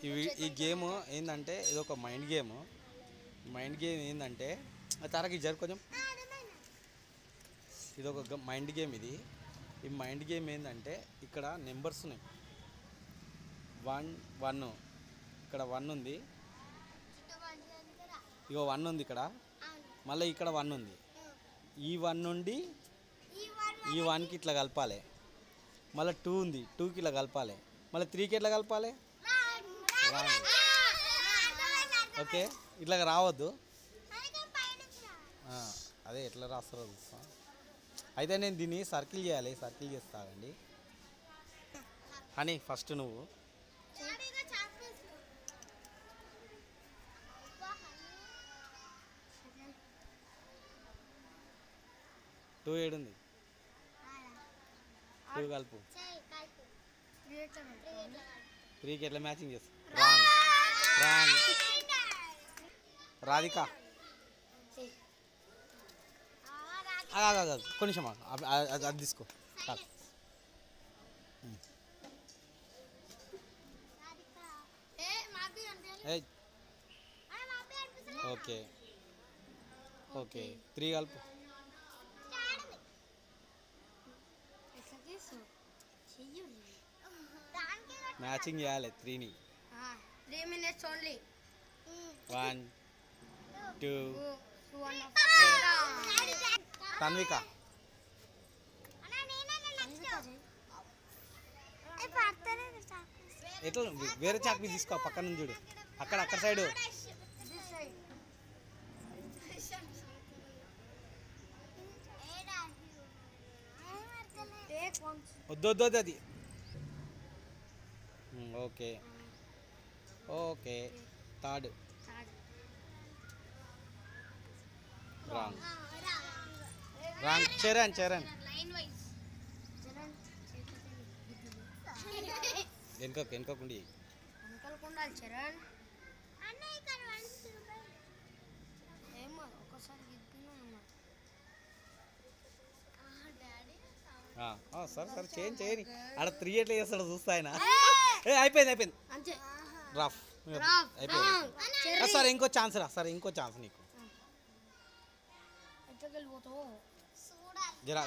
ఈ గేమ్ ఏంటంటే ఇది ఒక మైండ్ గేమ్. ఏంటంటే తరకి జరు కొంచెం. ఇది ఒక మైండ్ గేమ్. ఈ మైండ్ గేమ్ ఏంటంటే ఇక్కడ నెంబర్స్ ఉన్నాయి. 1 ఇక్కడ 1 ఉంది. ఇగో 1 ఉంది ఇక్కడ. మళ్ళీ ఇక్కడ 1 ఉంది. ఈ 1 నుండి ఈ 1కి ఇట్లా కలపాలి. మళ్ళీ 2 ఉంది, 2కి ఇట్లా కలపాలి. మళ్ళీ 3కి ఎట్లా కలపాలి? ఓకే, ఇట్లా రావద్దు. అదే ఎట్లా రాస్తారో చూస్తా. అయితే నేను దీన్ని సర్కిల్ చేయాలి. సర్కిల్ చేస్తానండి. అని ఫస్ట్ నువ్వు 2 ఏడుంది? 2 కలుపు. 3కి ఎట్లా మ్యాచింగ్ చేస్తా? రాంగ్. రాధిక కొంచెం అది తీసుకో. ఓకే 3 కలుపు. మ్యాచింగ్ చేయాలి 3ని. 3 minutes only. 1 2 తన్విక ఎట్లా వేరే చాక్ పీస్ తీసుకో. పక్కన నుంచి చూడు. అక్కడ సైడు వద్దు అది. Okay 3rd wrong. చరణ్ వెనుకకుండి సరే చేయని. ఆడ 3 ఎట్లా చేస్తాడు చూస్తా ఆయన. అయిపోయింది. రఫ్ అయిపోయింది. సరే ఇంకో ఛాన్స్ నీకు. జరా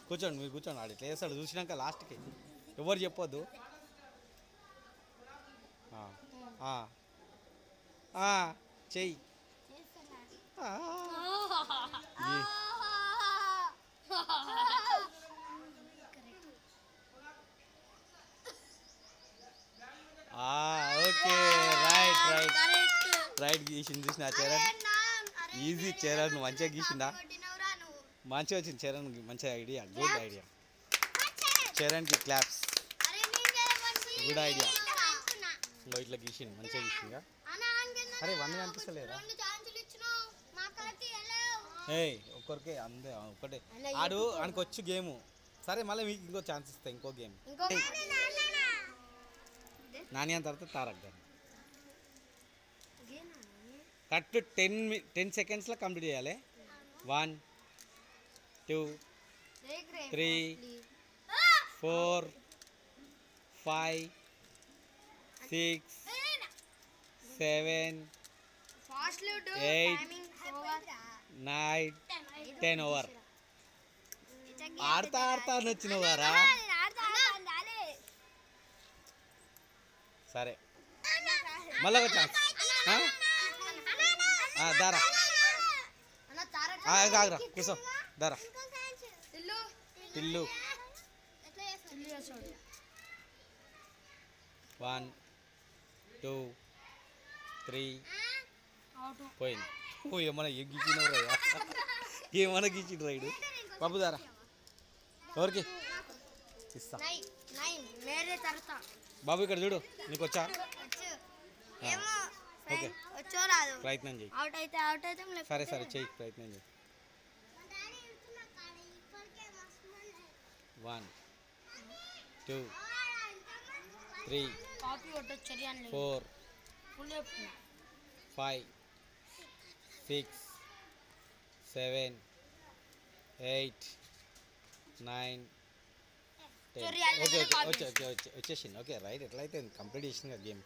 కూర్చోండి, మీరు కూర్చోండి. ఆడు ఇట్లా చేస్తాడు చూసినాక లాస్ట్కి ఎవరు చెప్పొద్దు. చెయ్యి. ఓకే రైట్ గీసింది. చూసిన చరణ్ ఈజీ. చరణ్ మంచిగా గీసిందా? మంచిగా వచ్చింది చరణ్. మంచిగా ఐడియా, గుడ్ ఐడియా. చరణ్కి క్లాప్స్. Good idea. ఇట్లా గీసింది, మంచిగా గీసిందా? అరే 1 కనిపిస్తలేదా? ఒక్కరికే ఒకటే ఆడు అనుకోవచ్చు గేమ్. సరే మళ్ళీ మీకు ఇంకో ఛాన్స్ ఇస్తా. ఇంకో గేమ్ నాని అని తర్వాత తారక్ గారు. కరెక్ట్ 10 secondsలో కంప్లీట్ చేయాలి. 1 2 3 4 5 6 7 8 9 10 ఓవర్. ఆడతా అని వచ్చినావు గారా? సరే మళ్ళీ ఒక ఛాన్స్. దారా ఆగరా కూర్చో. దారా టిల్లు. 1 2 3 పోయింది. ఏమన్నా గీచినవు రా? ఏమన్నా గీచిండు రైడు బాబు. దారా ఎవరికి ఇస్తా బాబు? ఇక్కడ చూడు, నీకు వచ్చా? ఓకే ప్రయత్నం చేయి. సరే చెయ్యి, ప్రయత్నం చేయి. 1 2 3 4 5 6 7 8 9 10. ఓకే వచ్చేసింది. Okay right. ఎట్లయితే కంప్లీట్ చేసింది కదా గేమ్.